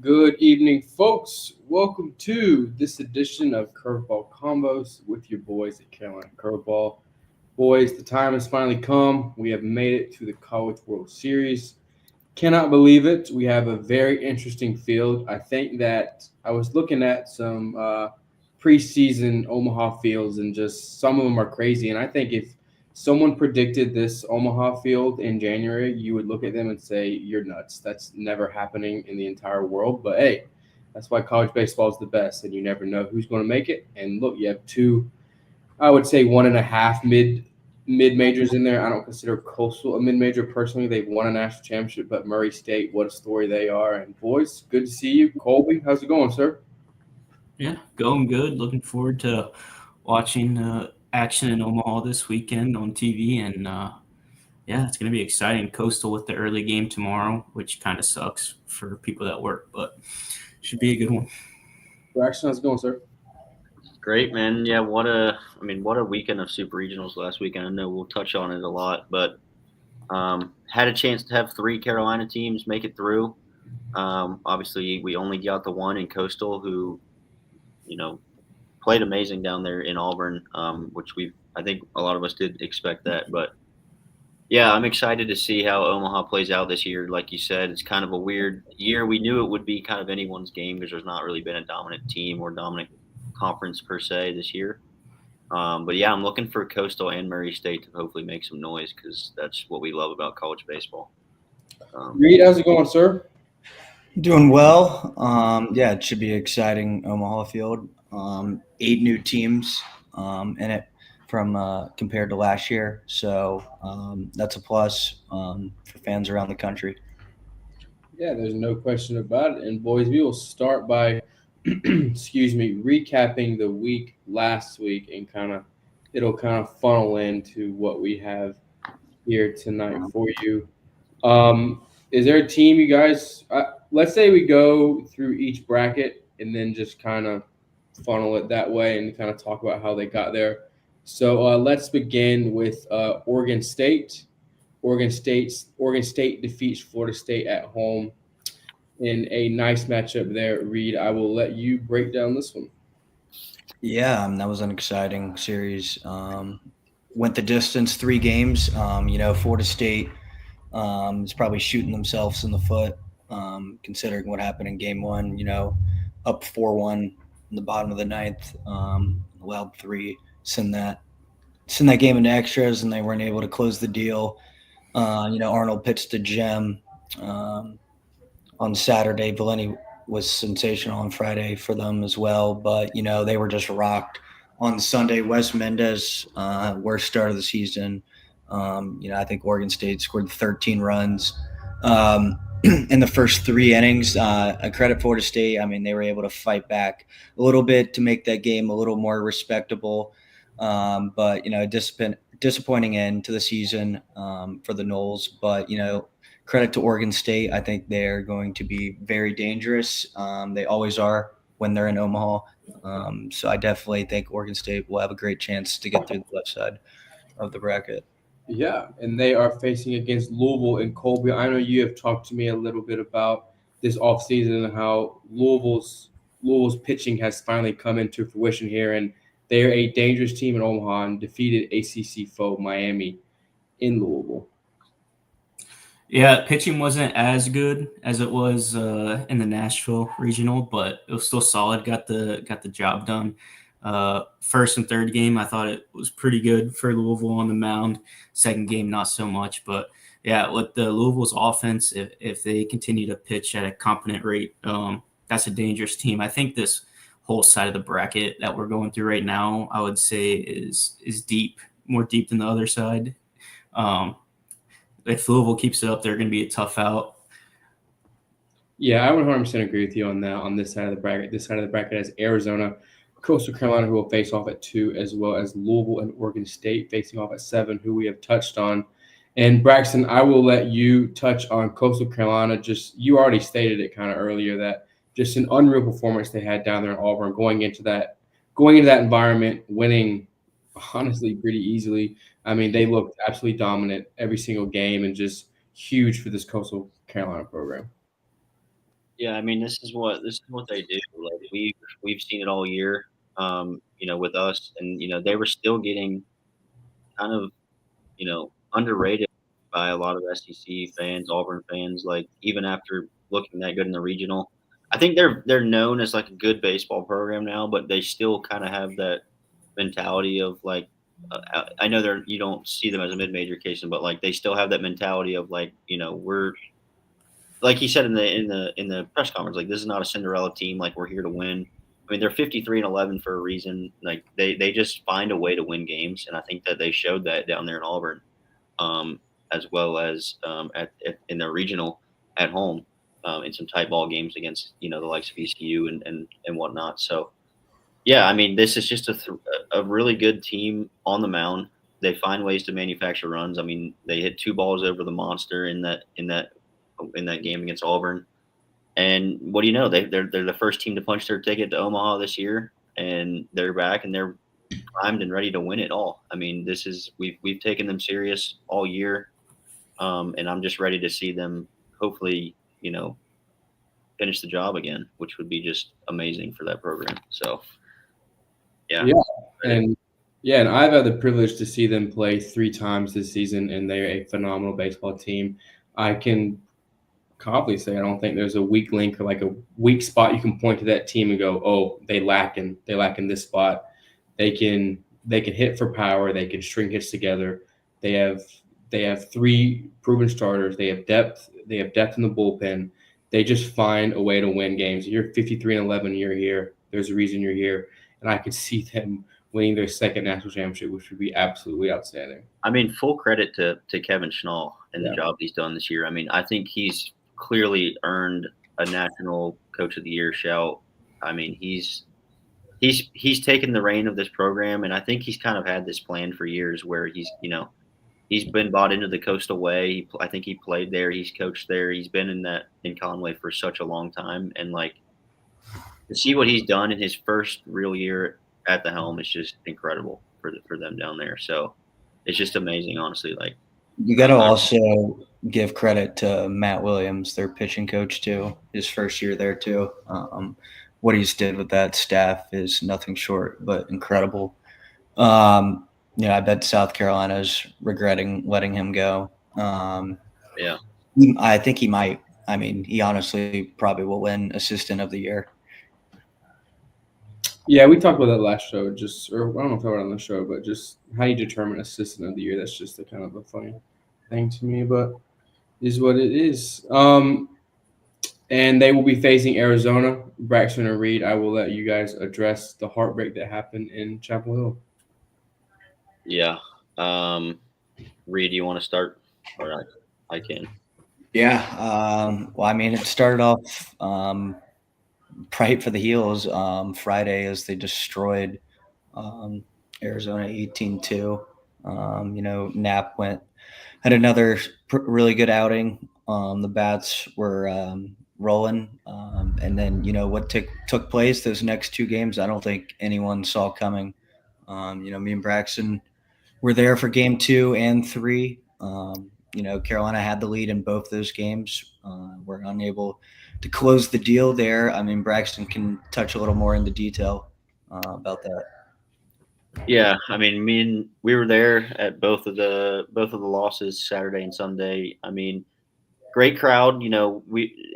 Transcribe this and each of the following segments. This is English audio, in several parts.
Good evening, folks. Welcome to this edition of Curveball Convos with your boys at Carolina Curveball. Boys, the time has finally come. We have made it to the College World Series. Cannot believe it. We have a very interesting field. I think that I was looking at some preseason Omaha fields, and just some of them are crazy. And I think if someone predicted this Omaha field in January, you would look at them and say, "You're nuts. That's never happening in the entire world." But hey, that's why college baseball is the best, and you never know who's going to make it. And look, you have two, I would say, one and a half mid majors in there. I don't consider Coastal a mid major personally. They've won a national championship, but Murray State, what a story they are. And boys, good to see you. Colby, how's it going, sir? Yeah, going good. Looking forward to watching action in Omaha this weekend on TV, and yeah, it's going to be exciting. Coastal with the early game tomorrow, which kind of sucks for people that work, but should be a good one. Braxton, how's it going, sir? Great, man. Yeah, what a weekend of super regionals last weekend. I know we'll touch on it a lot, but had a chance to have three Carolina teams make it through. Obviously, we only got the one in Coastal who, you know, played amazing down there in Auburn, which I think a lot of us did expect that. But yeah, I'm excited to see how Omaha plays out this year. Like you said, it's kind of a weird year. We knew it would be kind of anyone's game because there's not really been a dominant team or dominant conference per se this year. But yeah, I'm looking for Coastal and Murray State to hopefully make some noise because that's what we love about college baseball. Um, Reed, how's it going, sir? Doing well. Yeah, it should be exciting Omaha field. Eight new teams in it from compared to last year, so that's a plus for fans around the country. Yeah, there's no question about it. And boys, we will start by, excuse me, recapping the week last week, and it'll kind of funnel into what we have here tonight for you. Is there a team you guys? Let's say we go through each bracket and then just kind of funnel it that way and kind of talk about how they got there. So let's begin with Oregon State. Oregon State defeats Florida State at home in a nice matchup there. Reed, I will let you break down this one. Yeah, that was an exciting series. Went the distance, 3 games. Florida State is probably shooting themselves in the foot, considering what happened in game one. Up 4-1 in the bottom of the ninth, allowed three, send that send that game into extras, and they weren't able to close the deal. Arnold pitched a gem on Saturday. Valeni was sensational on Friday for them as well, but they were just rocked on Sunday. Wes Mendez, worst start of the season. I think Oregon State scored 13 runs in the first 3 innings. A credit Florida State. I mean, they were able to fight back a little bit to make that game a little more respectable. But disappointing end to the season for the Noles. But credit to Oregon State. I think they're going to be very dangerous. They always are when they're in Omaha. So I definitely think Oregon State will have a great chance to get through the left side of the bracket. Yeah, and they are facing against Louisville and Colby. I know you have talked to me a little bit about this offseason and how Louisville's pitching has finally come into fruition here, and they are a dangerous team in Omaha and defeated ACC foe Miami in Louisville. Yeah, pitching wasn't as good as it was in the Nashville regional, but it was still solid. Got the job done. First and third game, I thought it was pretty good for Louisville on the mound. Second game, not so much. But yeah, with the Louisville's offense, if they continue to pitch at a competent rate, that's a dangerous team. I think this whole side of the bracket that we're going through right now, I would say is deep, more deep than the other side. Um, if Louisville keeps it up, they're going to be a tough out. Yeah, I would 100% agree with you on that. On this side of the bracket, this side of the bracket has Arizona, Coastal Carolina, who will face off at 2, as well as Louisville and Oregon State facing off at 7, who we have touched on. And Braxton, I will let you touch on Coastal Carolina. Just you already stated it kind of earlier that just an unreal performance they had down there in Auburn, going into that environment, winning honestly pretty easily. I mean, they looked absolutely dominant every single game and just huge for this Coastal Carolina program. Yeah, I mean, this is what they do. Like we've seen it all year, with us, and they were still getting kind of underrated by a lot of SEC fans, Auburn fans. Like even after looking that good in the regional, I think they're known as like a good baseball program now, but they still kind of have that mentality of like. I know you don't see them as a mid-major case, but like they still have that mentality of like we're like he said in the press conference, like this is not a Cinderella team. Like we're here to win. I mean, they're 53-11 for a reason. Like they just find a way to win games, and I think that they showed that down there in Auburn, um, as well as in their regional at home, in some tight ball games against the likes of ECU and whatnot. So yeah, I mean, this is just a really good team on the mound. They find ways to manufacture runs. I mean, they hit two balls over the monster in that game against Auburn. And what do you know? They're the first team to punch their ticket to Omaha this year, and they're back and they're primed and ready to win it all. I mean, we've taken them serious all year, and I'm just ready to see them hopefully finish the job again, which would be just amazing for that program. So yeah, Yeah, and I've had the privilege to see them play 3 times this season, and they're a phenomenal baseball team. I can confidently say I don't think there's a weak link or like a weak spot you can point to that team and go, oh, they lack in this spot. They can hit for power. They can string hits together. They have 3 proven starters. They have depth. They have depth in the bullpen. They just find a way to win games. You're 53-11. You're here. There's a reason you're here, and I could see them winning their second national championship, which would be absolutely outstanding. I mean, full credit to Kevin Schnall and the Yeah. job he's done this year. I mean, I think he's clearly earned a national coach of the year shout. I mean, he's taken the reign of this program, and I think he's kind of had this plan for years where he's been bought into the Coastal Way. I think he played there. He's coached there. He's been in Conway for such a long time, and like to see what he's done in his first real year at the helm is just incredible for them down there. So it's just amazing, honestly. Like You got to also give credit to Matt Williams, their pitching coach, too. His first year there, too. What he's did with that staff is nothing short but incredible. I bet South Carolina's regretting letting him go. Yeah. I think he might. I mean, he honestly probably will win Assistant of the Year. Yeah, we talked about that last show. Or I don't know if I was on the show, but just how you determine assistant of the year. That's just a kind of a funny thing to me, but is what it is. And they will be facing Arizona, Braxton and Reed. I will let you guys address the heartbreak that happened in Chapel Hill. Yeah. Reed, do you want to start? All right, I can. Yeah. Well, I mean, it started off right for the heels Friday as they destroyed Arizona 18-2. Knapp had another really good outing. The bats were rolling. And then, what took place those next 2 games, I don't think anyone saw coming. Me and Braxton were there for game 2 and 3. Carolina had the lead in both those games. We're unable to close the deal there. I mean, Braxton can touch a little more into detail about that. Yeah, I mean, we were there at both of the losses, Saturday and Sunday. I mean, great crowd. We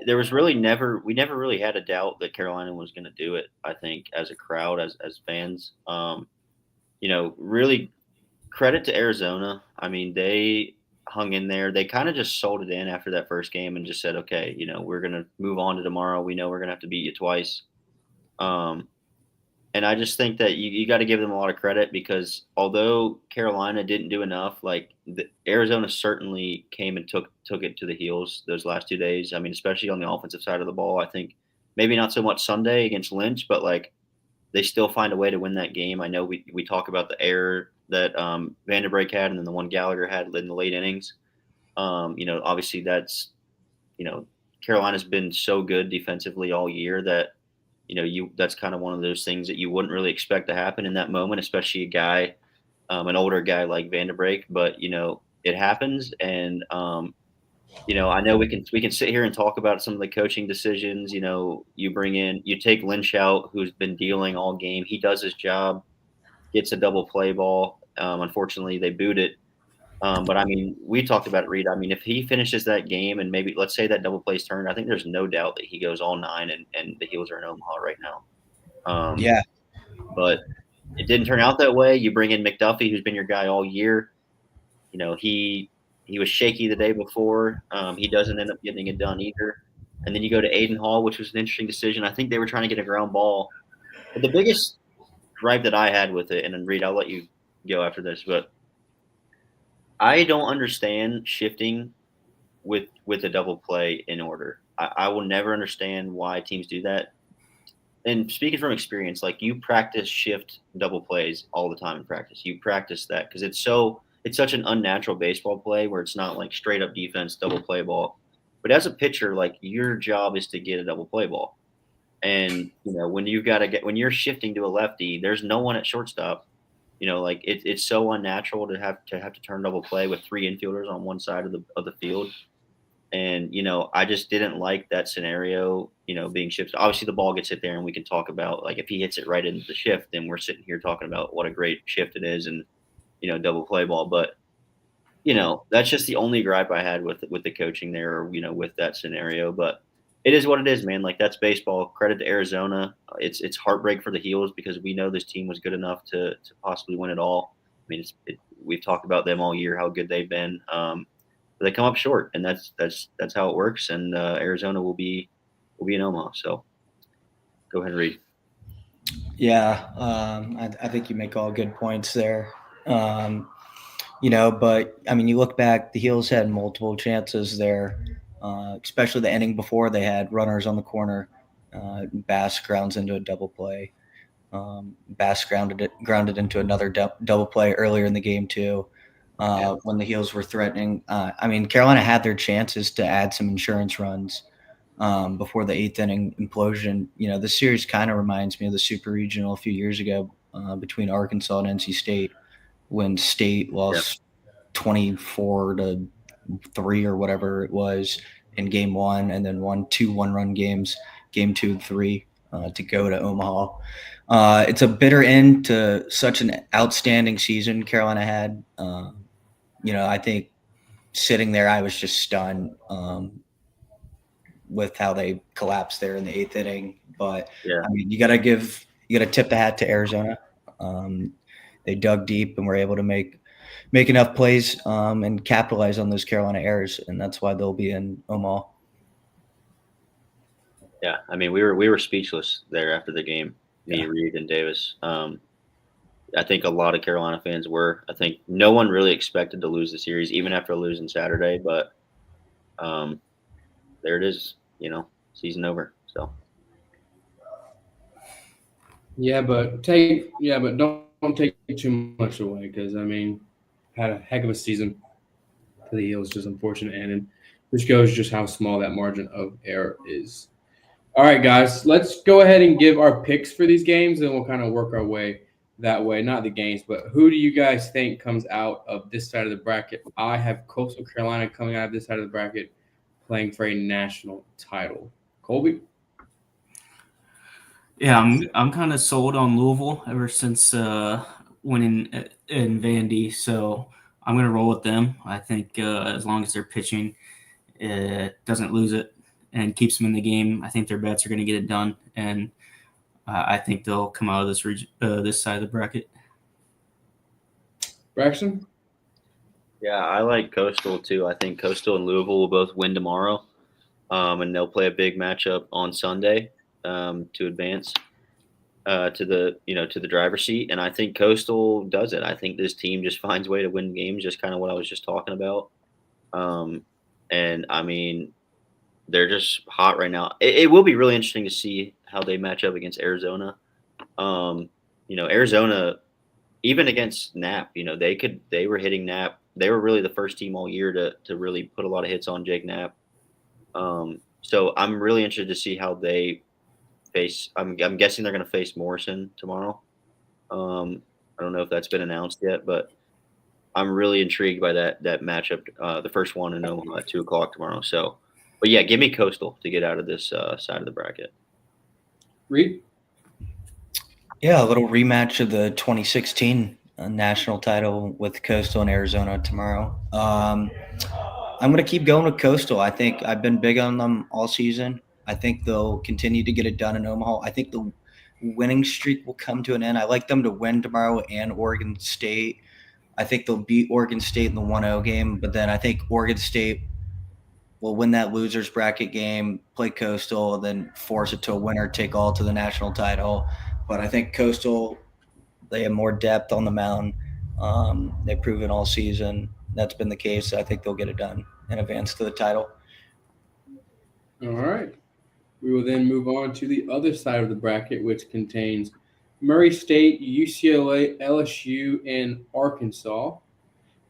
never really had a doubt that Carolina was going to do it. I think as a crowd, as fans, really credit to Arizona. I mean, they hung in there. They kind of just sold it in after that first game and just said, okay, we're going to move on to tomorrow. We know we're going to have to beat you twice. And I just think that you got to give them a lot of credit because although Carolina didn't do enough, like Arizona certainly came and took it to the heels those last 2 days. I mean, especially on the offensive side of the ball. I think maybe not so much Sunday against Lynch, but like they still find a way to win that game. I know we talk about the error that Vanderbrake had and then the one Gallagher had in the late innings. Obviously that's Carolina's been so good defensively all year that that's kind of one of those things that you wouldn't really expect to happen in that moment, especially a guy, an older guy like Vanderbrake. But it happens, and I know we can sit here and talk about some of the coaching decisions. You take Lynch out, who's been dealing all game. He does his job, gets a double play ball. Unfortunately, they boot it. But I mean, we talked about it, Reed. I mean, if he finishes that game and maybe let's say that double play's turned, I think there's no doubt that he goes all 9 and the Heels are in Omaha right now. Yeah. But it didn't turn out that way. You bring in McDuffie, who's been your guy all year. He was shaky the day before. He doesn't end up getting it done either. And then you go to Aiden Hall, which was an interesting decision. I think they were trying to get a ground ball. But the biggest gripe that I had with it, and then Reed, I'll let you go after this, but I don't understand shifting with a double play in order. I will never understand why teams do that. And speaking from experience, like you practice shift double plays all the time in practice. You practice that because it's such an unnatural baseball play where it's not like straight up defense double play ball. But as a pitcher, like your job is to get a double play ball. And when you're shifting to a lefty, there's no one at shortstop. Like it's so unnatural to have to turn double play with 3 infielders on one side of the field. And I just didn't like that scenario, being shifted. Obviously, the ball gets hit there, and we can talk about like if he hits it right into the shift, then we're sitting here talking about what a great shift it is, and double play ball. But that's just the only gripe I had with the coaching there, or with that scenario. But it is what it is, man. Like that's baseball. Credit to Arizona. It's heartbreak for the Heels because we know this team was good enough to possibly win it all. I mean, we've talked about them all year, how good they've been. They come up short, and that's how it works. And Arizona will be in Omaha. So go ahead and read. Yeah, I think you make all good points there. But I mean, you look back, the Heels had multiple chances there, especially the inning before they had runners on the corner. Bass grounds into a double play. Bass grounded into another double play earlier in the game too. When the Heels were threatening. I mean, Carolina had their chances to add some insurance runs before the 8th inning implosion. This series kind of reminds me of the Super Regional a few years ago between Arkansas and NC State when State lost 24-3 or whatever it was in Game 1 and then won 2 one-run games, Game 2 and 3 to go to Omaha. It's a bitter end to such an outstanding season Carolina had. I think sitting there, I was just stunned with how they collapsed there in the 8th inning. But I mean, you got to tip the hat to Arizona. They dug deep and were able to make enough plays and capitalize on those Carolina errors, and that's why they'll be in Omaha. Yeah, I mean, we were speechless there after the game. Me, Reed, and Davis. I think a lot of Carolina fans were. I think no one really expected to lose the series, even after losing Saturday. But there it is, season over. So. Yeah, but don't take too much away because I mean, had a heck of a season for the Heels, just unfortunate, and this shows just how small that margin of error is. All right, guys, let's go ahead and give our picks for these games, and we'll kind of work our way that way. Not the games, but who do you guys think comes out of this side of the bracket? I have Coastal Carolina coming out of this side of the bracket, playing for a national title. Colby? Yeah, I'm kind of sold on Louisville ever since winning in Vandy, so I'm going to roll with them. I think as long as they're pitching, it doesn't lose it and keeps them in the game, I think their bats are going to get it done, and I think they'll come out of this side of the bracket. Braxton? Yeah, I like Coastal too. I think Coastal and Louisville will both win tomorrow, and they'll play a big matchup on Sunday to advance to the driver's seat. And I think Coastal does it. I think this team just finds a way to win games, just kind of what I was just talking about. And I mean, they're just hot right now. It will be really interesting to see how they match up against Arizona. Arizona, even against Knapp, they were hitting Knapp. They were really the first team all year to really put a lot of hits on Jake Knapp. So I'm really interested to see how they face. I'm guessing they're going to face Morrison tomorrow. I don't know if that's been announced yet, but I'm really intrigued by that matchup, the first one in Omaha at 2:00 tomorrow. So, but yeah, give me Coastal to get out of this side of the bracket. Reed? Yeah, a little rematch of the 2016 national title with Coastal and Arizona tomorrow. I'm going to keep going with Coastal. I think I've been big on them all season. I think they'll continue to get it done in Omaha. I think the winning streak will come to an end. I like them to win tomorrow and Oregon State. I think they'll beat Oregon State in the 1-0 game, but then I think Oregon State will win that losers bracket game, play Coastal, then force it to a winner take all to the national title. But I think Coastal, they have more depth on the mound. They've proven all season that's been the case. I think they'll get it done and advance to the title. All right. We will then move on to the other side of the bracket, which contains Murray State, UCLA, LSU, and Arkansas.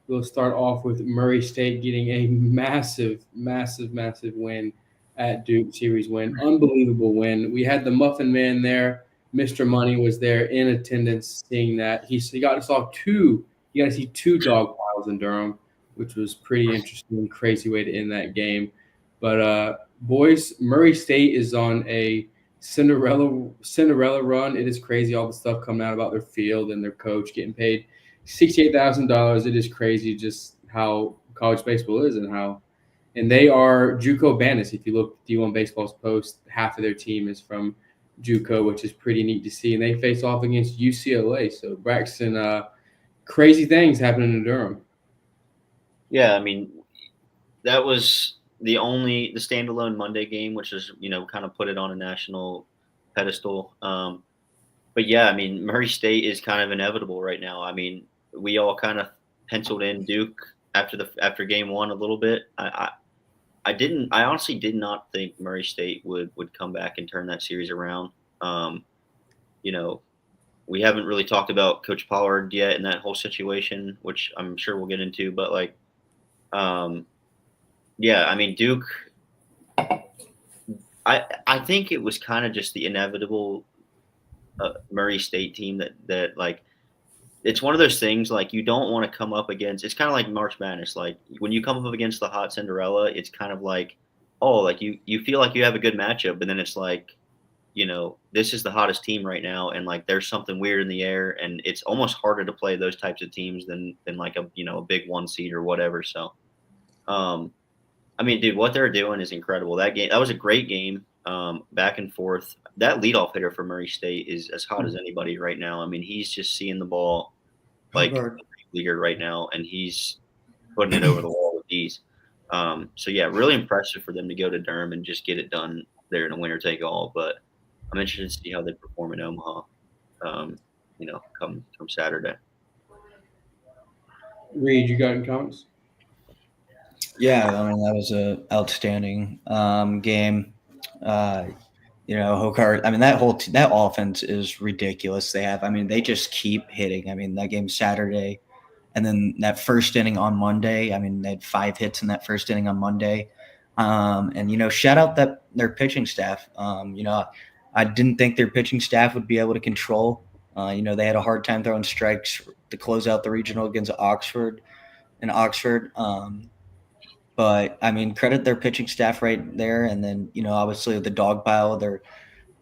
We'll start off with Murray State getting a massive win at Duke, series win. Unbelievable win. We had the Muffin Man there. Mr. Money was there in attendance seeing that. He got to see two dog piles in Durham, which was pretty interesting, crazy way to end that game. But boys, Murray State is on a Cinderella run. It is crazy, all the stuff coming out about their field and their coach getting paid $68,000. It is crazy just how college baseball is and they are JUCO bandits. If you look at D1 Baseball's post, half of their team is from JUCO, which is pretty neat to see. And they face off against UCLA. So Braxton, crazy things happening in Durham. Yeah, I mean, that was the standalone Monday game, which is, kind of put it on a national pedestal. But yeah, I mean, Murray State is kind of inevitable right now. I mean, we all kind of penciled in Duke after game one a little bit. I honestly did not think Murray State would come back and turn that series around. We haven't really talked about Coach Pollard yet in that whole situation, which I'm sure we'll get into. But yeah, I mean, Duke. I think it was kind of just the inevitable Murray State team that like. It's one of those things like you don't want to come up against. It's kind of like March Madness. Like when you come up against the hot Cinderella, it's kind of like, oh, like you feel like you have a good matchup, but then it's like, this is the hottest team right now, and like there's something weird in the air, and it's almost harder to play those types of teams than like a big one seed or whatever. So, I mean, dude, what they're doing is incredible. That was a great game, back and forth. That leadoff hitter for Murray State is as hot as anybody right now. I mean, he's just seeing the ball like a leaguer right now, and he's putting it over the wall with ease. So yeah, really impressive for them to go to Durham and just get it done there in a winner take all. But I'm interested to see how they perform in Omaha, come Saturday. Reed, you got any comments? Yeah, I mean, that was a outstanding game. Hokart. I mean, that offense is ridiculous. They just keep hitting. I mean, that game Saturday, and then that first inning on Monday. I mean, they had 5 hits in that first inning on Monday. And shout out their pitching staff. I didn't think their pitching staff would be able to control. They had a hard time throwing strikes to close out the regional against Oxford. But I mean, credit their pitching staff right there, and then obviously the dog pile. They're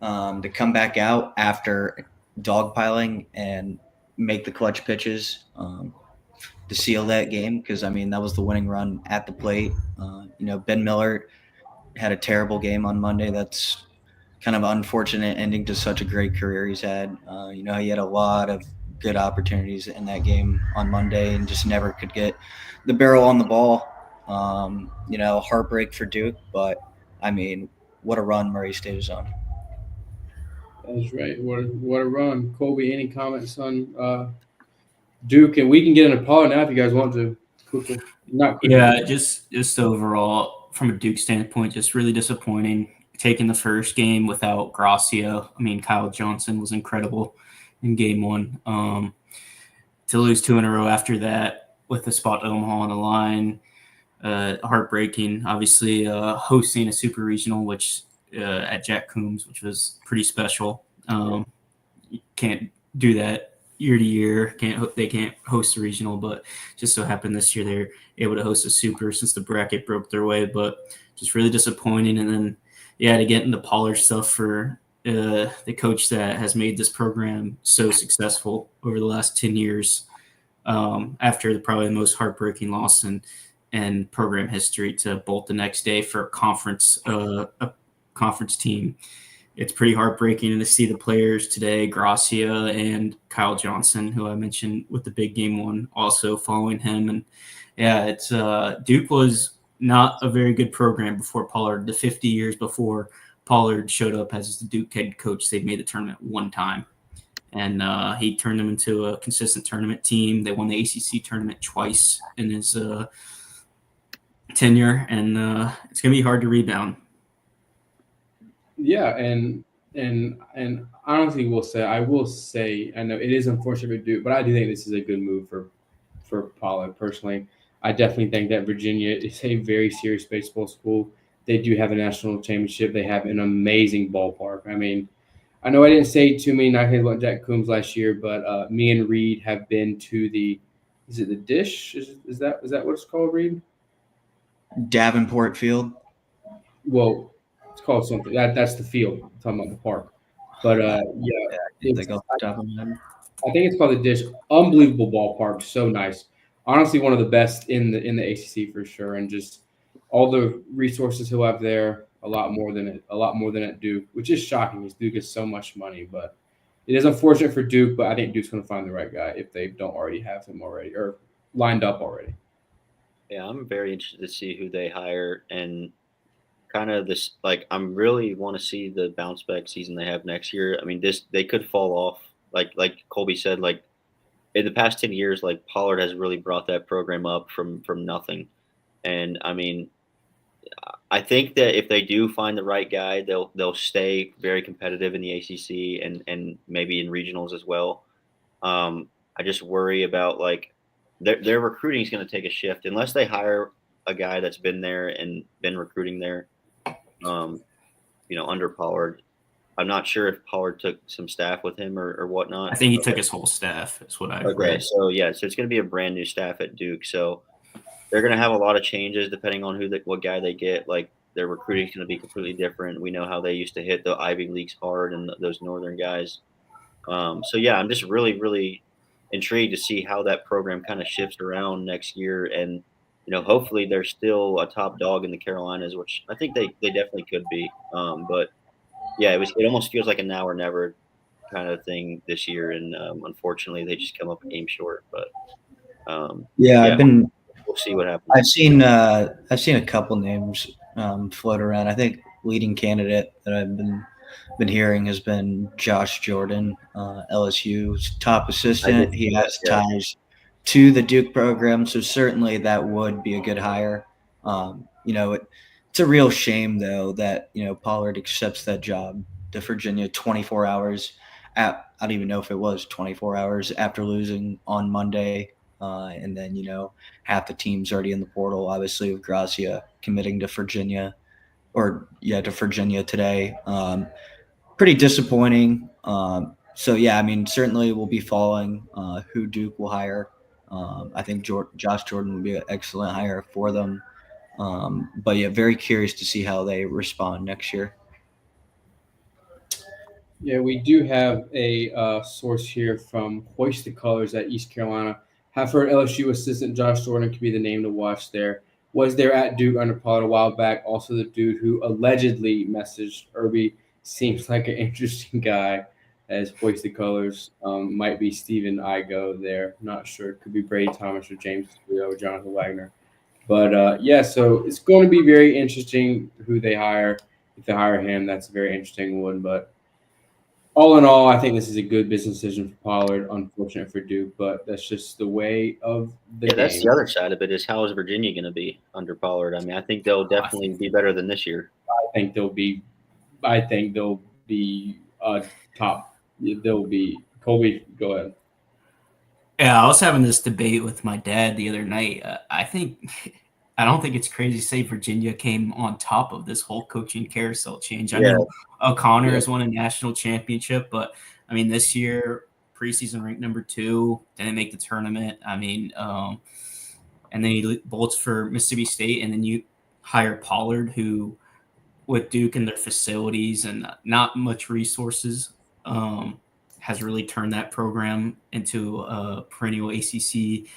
to come back out after dogpiling and make the clutch pitches to seal that game, because I mean that was the winning run at the plate. Ben Miller had a terrible game on Monday. That's kind of unfortunate ending to such a great career he's had. He had a lot of good opportunities in that game on Monday and just never could get the barrel on the ball. Heartbreak for Duke, but I mean, what a run Murray State is on. That's right. What a run. Colby, any comments on Duke? And we can get into Paul now if you guys want to. Not quickly. Yeah, just overall, from a Duke standpoint, just really disappointing. Taking the first game without Gracia. I mean, Kyle Johnson was incredible in game one. To lose 2 in a row after that with the spot to Omaha on the line, heartbreaking. Obviously, hosting a super regional, which at Jack Coombs, which was pretty special. You can't do that year to year. They can't host a regional, but just so happened this year they're able to host a super since the bracket broke their way. But just really disappointing. And then to get into Pollard stuff for the coach that has made this program so successful over the last 10 years. After probably the most heartbreaking loss in program history to bolt the next day for a conference team. It's pretty heartbreaking to see the players today, Gracia and Kyle Johnson, who I mentioned with the big game one, also following him. And it's Duke was not a very good program before Pollard. The 50 years before Pollard showed up as the Duke head coach, they'd made the tournament one time. And he turned them into a consistent tournament team. They won the ACC tournament twice in his tenure, and it's going to be hard to rebound. Yeah, and honestly, I will say, I know it is unfortunate for Duke, but I do think this is a good move for Pollard personally. I definitely think that Virginia is a very serious baseball school. They do have a national championship. They have an amazing ballpark. I mean, I know I didn't say too many nice things about Jack Coombs last year, but me and Reed have been to is it the Dish? Is that what it's called, Reed? Davenport Field. Well, it's called something. That's the field. I'm talking about the park. But I think it's called the Dish. Unbelievable ballpark, so nice. Honestly, one of the best in the ACC for sure, and just all the resources he'll have there. A lot more than at Duke, which is shocking because Duke has so much money. But it is unfortunate for Duke. But I think Duke's going to find the right guy if they don't already have him already or lined up already. Yeah, I'm very interested to see who they hire and kind of this. Like, I'm really want to see the bounce back season they have next year. I mean, they could fall off. Like Colby said, like in the past 10 years, like Pollard has really brought that program up from nothing. And I mean, I think that if they do find the right guy, they'll stay very competitive in the ACC and maybe in regionals as well. I just worry about like their recruiting is going to take a shift unless they hire a guy that's been there and been recruiting there. Under Pollard. I'm not sure if Pollard took some staff with him or whatnot. I think he took his whole staff. That's what I've read. So it's going to be a brand new staff at Duke. So they're going to have a lot of changes depending on what guy they get. Like their recruiting is going to be completely different. We know how they used to hit the Ivy Leagues hard and those Northern guys. I'm just really, really intrigued to see how that program kind of shifts around next year. And, hopefully they're still a top dog in the Carolinas, which I think they definitely could be. But yeah, it almost feels like a now or never kind of thing this year. And unfortunately they just come up a game short, but we'll see what happens. I've seen a couple names float around. I think leading candidate that I've been hearing has been Josh Jordan, LSU's top assistant. He has ties to the Duke program, so certainly that would be a good hire. It's a real shame though that Pollard accepts that job to Virginia 24 hours. I don't even know if it was 24 hours after losing on Monday. And then, half the team's already in the portal, obviously, with Gracia committing to Virginia today. Pretty disappointing. Certainly we'll be following who Duke will hire. I think Josh Jordan would be an excellent hire for them. Very curious to see how they respond next year. Yeah, we do have a source here from Hoist the Colors at East Carolina. Have heard LSU assistant Josh Jordan could be the name to watch there. Was there at Duke under Pollard a while back. Also the dude who allegedly messaged Irby seems like an interesting guy as Hoist the Colors. Might be Stephen Igo there. Not sure. Could be Brady Thomas or James Rio or Jonathan Wagner. But, so it's going to be very interesting who they hire. If they hire him, that's a very interesting one. But all in all, I think this is a good business decision for Pollard. Unfortunate for Duke, but that's just the way of the game. That's the other side of it is how is Virginia going to be under Pollard? I mean, I think they'll definitely be better than this year. I think they'll be top. They'll be Colby. Go ahead. Yeah, I was having this debate with my dad the other night. I don't think it's crazy to say Virginia came on top of this whole coaching carousel change. I know O'Connor has won a national championship, but I mean, this year preseason ranked number 2, didn't make the tournament. I mean, and then he bolts for Mississippi State, and then you hire Pollard, who with Duke and their facilities and not much resources, has really turned that program into a perennial ACC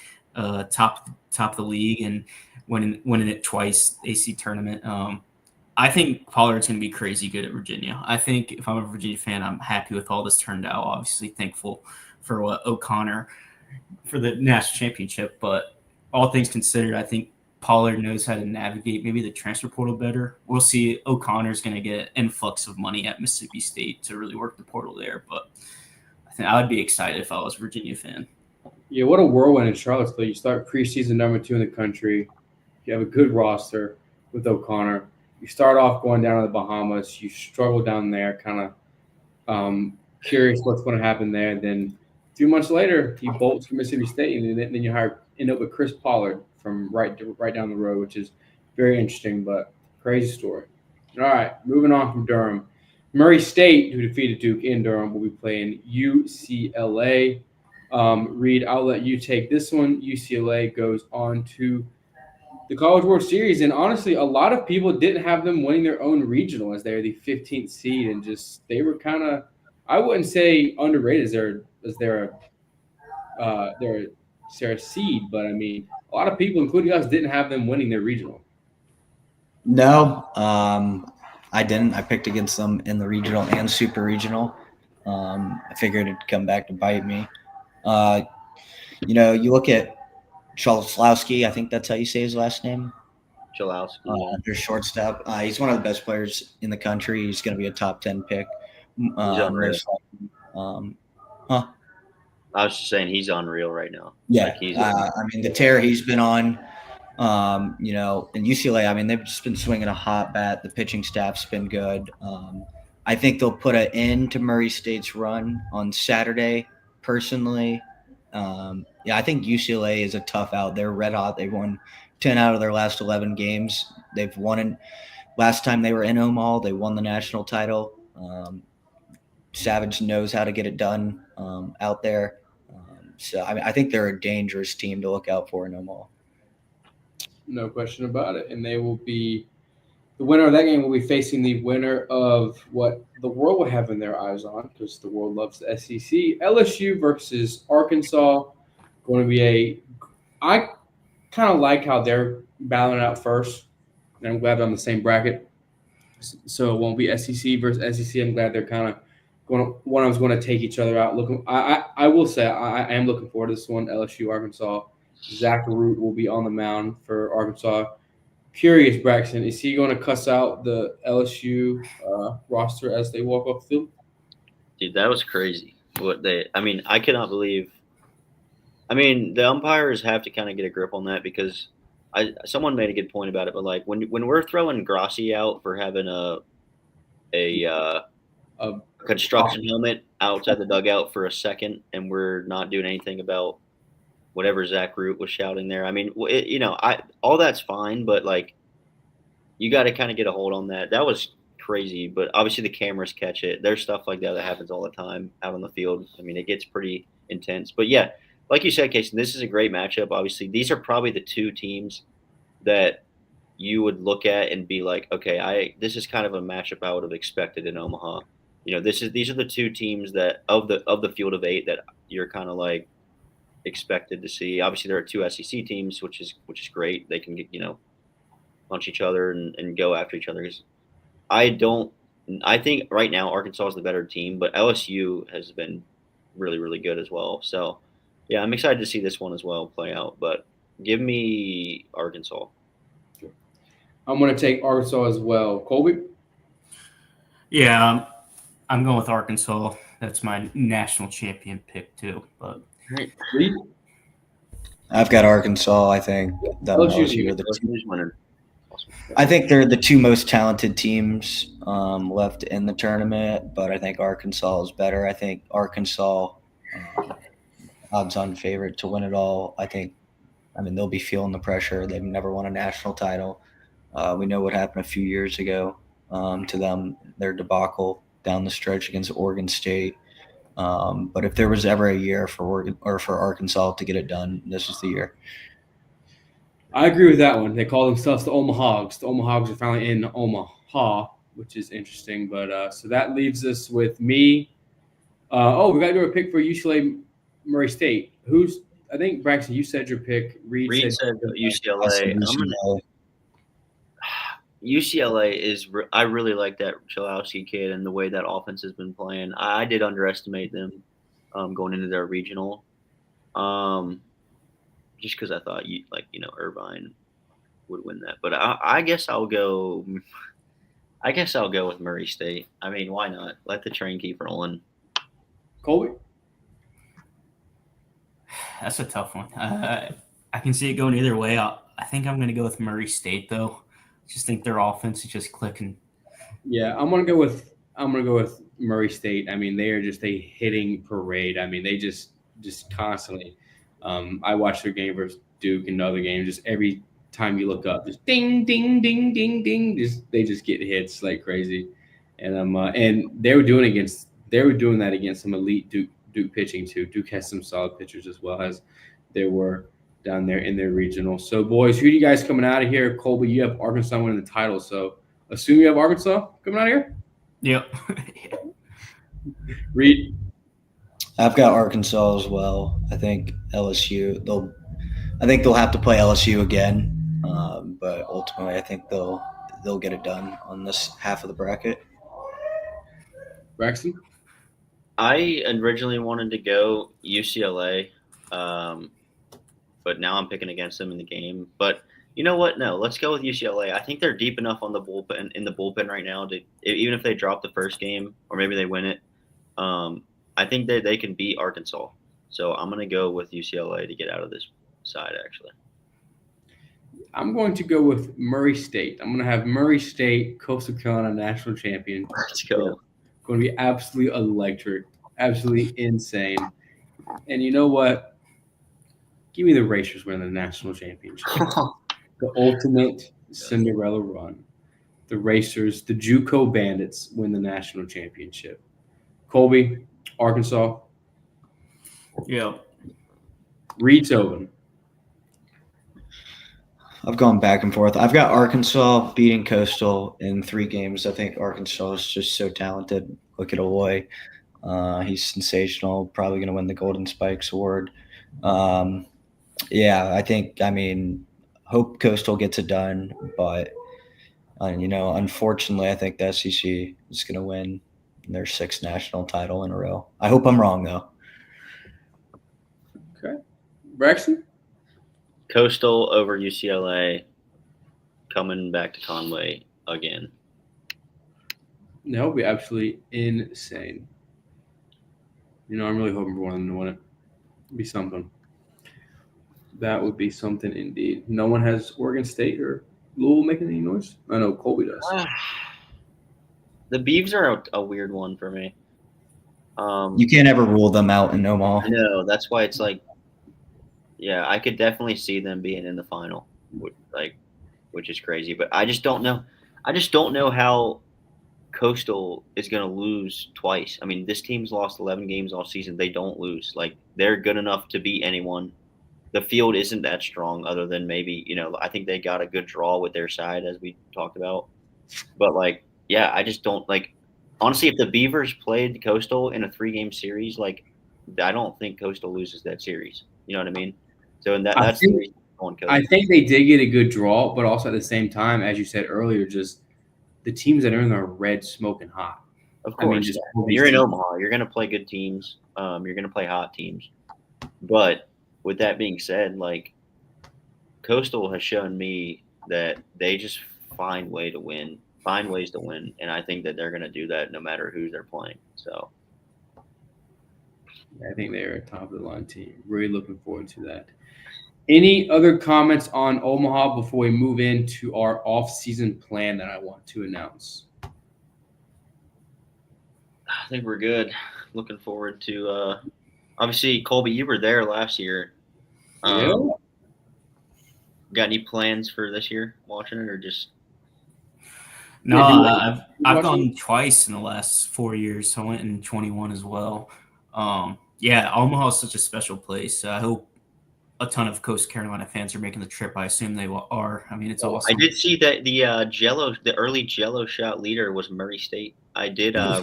top of the league and winning it twice, AC tournament. I think Pollard's going to be crazy good at Virginia. I think if I'm a Virginia fan, I'm happy with all this turned out. Obviously, thankful for what O'Connor for the national championship. But all things considered, I think Pollard knows how to navigate maybe the transfer portal better. We'll see. O'Connor's going to get influx of money at Mississippi State to really work the portal there. But I think I would be excited if I was a Virginia fan. Yeah, what a whirlwind in Charlottesville. You start preseason number 2 in the country. You have a good roster with O'Connor. You start off going down to the Bahamas. You struggle down there, kind of curious what's going to happen there. Then a few months later, you bolt to Mississippi State, and then you end up with Chris Pollard from right down the road, which is very interesting, but crazy story. All right, moving on from Durham. Murray State, who defeated Duke in Durham, will be playing UCLA. Reed, I'll let you take this one. UCLA goes on to the College World Series, and honestly, a lot of people didn't have them winning their own regional as they're the 15th seed, and they were kind of, I wouldn't say underrated as they're a seed, but I mean, a lot of people, including us, didn't have them winning their regional. No, I didn't. I picked against them in the regional and super regional. I figured it'd come back to bite me. You look at Chalowski, I think that's how you say his last name. Chalowski. Their shortstop. He's one of the best players in the country. He's going to be a top 10 pick. He's unreal. Huh? I was just saying he's unreal right now. Yeah. The tear he's been on, in UCLA, I mean, they've just been swinging a hot bat. The pitching staff's been good. I think they'll put an end to Murray State's run on Saturday, personally. I think UCLA is a tough out. They're red hot. They won 10 out of their last 11 games. They've won last time they were in Omaha, they won the national title. Savage knows how to get it done out there. I think they're a dangerous team to look out for in Omaha. No question about it. And the winner of that game will be facing the winner of what the world will have in their eyes on, because the world loves the SEC. LSU versus Arkansas. Going to be I kind of like how they're battling out first. And I'm glad they're on the same bracket. So it won't be SEC versus SEC. I'm glad they're kind of one of them's going to take each other out. I will say I am looking forward to this one. LSU, Arkansas. Zach Root will be on the mound for Arkansas. Curious, Braxton, is he going to cuss out the LSU roster as they walk off the field? Dude, that was crazy. I cannot believe. I mean, the umpires have to kind of get a grip on that, because someone made a good point about it. But like when we're throwing Grossi out for having a construction helmet outside the dugout for a second, and we're not doing anything about whatever Zach Root was shouting there. I mean, all that's fine, but like, you got to kind of get a hold on that. That was crazy, but obviously the cameras catch it. There's stuff like that happens all the time out on the field. I mean, it gets pretty intense, but yeah, like you said, Casey, this is a great matchup. Obviously, these are probably the two teams that you would look at and be like, okay, this is kind of a matchup I would have expected in Omaha. These are the two teams that of the field of 8 that you're kind of like expected to see. Obviously, there are two SEC teams, which is great. They can get punch each other and go after each other. I think right now Arkansas is the better team, but LSU has been really, really good as well. So yeah, I'm excited to see this one as well play out. But give me Arkansas. I'm going to take Arkansas as well. Colby? Yeah, I'm going with Arkansas. That's my national champion pick too. But Reed? I've got Arkansas. I think LSU are the two. I think they're the two most talented teams left in the tournament, but I think Arkansas is better. I think Arkansas odds-on favorite to win it all. They'll be feeling the pressure. They've never won a national title. We know what happened a few years ago to them, their debacle down the stretch against Oregon State. But if there was ever a year for Arkansas to get it done, this is the year. I agree with that one. They call themselves the Omahogs. The Omahogs are finally in Omaha, which is interesting. But so that leaves us with me. We got to do a pick for UCLA Murray State. I think Braxton, you said your pick. Reed said I said UCLA. UCLA. UCLA is. I really like that Chalowski kid and the way that offense has been playing. I did underestimate them going into their regional, just because I thought Irvine would win that. But I guess I'll go. I guess I'll go with Murray State. I mean, why not? Let the train keep rolling. Colby? That's a tough one. I can see it going either way. I think I'm going to go with Murray State, though. Just think their offense is just clicking. Yeah, I'm gonna go with Murray State. I mean, they are just a hitting parade. I mean, they just constantly. I watched their game versus Duke and other games. Just every time you look up, just ding, ding, ding, ding, ding. They just get hits like crazy, and and they were doing that against some elite Duke pitching too. Duke has some solid pitchers as well as there were down there in their regional. So, boys, who do you guys coming out of here? Colby, you have Arkansas winning the title. So, assume you have Arkansas coming out of here? Yep. Reed? I've got Arkansas as well. I think LSU. They'll have to play LSU again, but ultimately, I think they'll get it done on this half of the bracket. Braxton? I originally wanted to go UCLA, but now I'm picking against them in the game. But you know what? No, let's go with UCLA. I think they're deep enough in the bullpen right now to, even if they drop the first game or maybe they win it, I think that they can beat Arkansas. So I'm going to go with UCLA to get out of this side, actually. I'm going to go with Murray State. I'm going to have Murray State, Coastal Carolina national champion. Let's go. Going to be absolutely electric, absolutely insane. And you know what? Give me the Racers winning the national championship. The ultimate Cinderella run. The Racers, the JUCO Bandits win the national championship. Colby, Arkansas. Yeah. Reed Tobin. I've gone back and forth. I've got Arkansas beating Coastal in 3 games. I think Arkansas is just so talented. Look at Aloy. He's sensational. Probably going to win the Golden Spikes Award. Hope Coastal gets it done. But, unfortunately, I think the SEC is going to win their 6th national title in a row. I hope I'm wrong, though. Okay. Braxton? Coastal over UCLA, coming back to Conway again. That would be absolutely insane. I'm really hoping for one of them to win it. It'd be something. That would be something indeed. No one has Oregon State or Louisville making any noise? I know Colby does. The Beavs are a weird one for me. You can't ever rule them out in Omaha. No, that's why it's like, yeah, I could definitely see them being in the final, which is crazy. But I just don't know. I just don't know how Coastal is going to lose twice. I mean, this team's lost 11 games all season. They don't lose. Like, they're good enough to beat anyone. The field isn't that strong other than maybe, I think they got a good draw with their side, as we talked about. But, I just don't, honestly, if the Beavers played Coastal in a 3-game series, I don't think Coastal loses that series. You know what I mean? So that's the reason I'm going Coastal. I think they did get a good draw, but also at the same time, as you said earlier, just the teams that are in there are red, smoking hot. Of course, you're in Omaha. You're going to play good teams. You're going to play hot teams. But with that being said, Coastal has shown me that they just find ways to win, and I think that they're going to do that no matter who they're playing. So I think they're a top of the line team. Really looking forward to that. Any other comments on Omaha before we move into our off-season plan that I want to announce? I think we're good. Looking forward to obviously, Colby, you were there last year. Yeah. Got any plans for this year watching it or just? No, I've gone twice in the last 4 years. So I went in 21 as well. Yeah, Omaha is such a special place. I hope a ton of Coast Carolina fans are making the trip. I assume they are. I mean, it's I awesome. did see that the early Jello shot leader was Murray State. I did I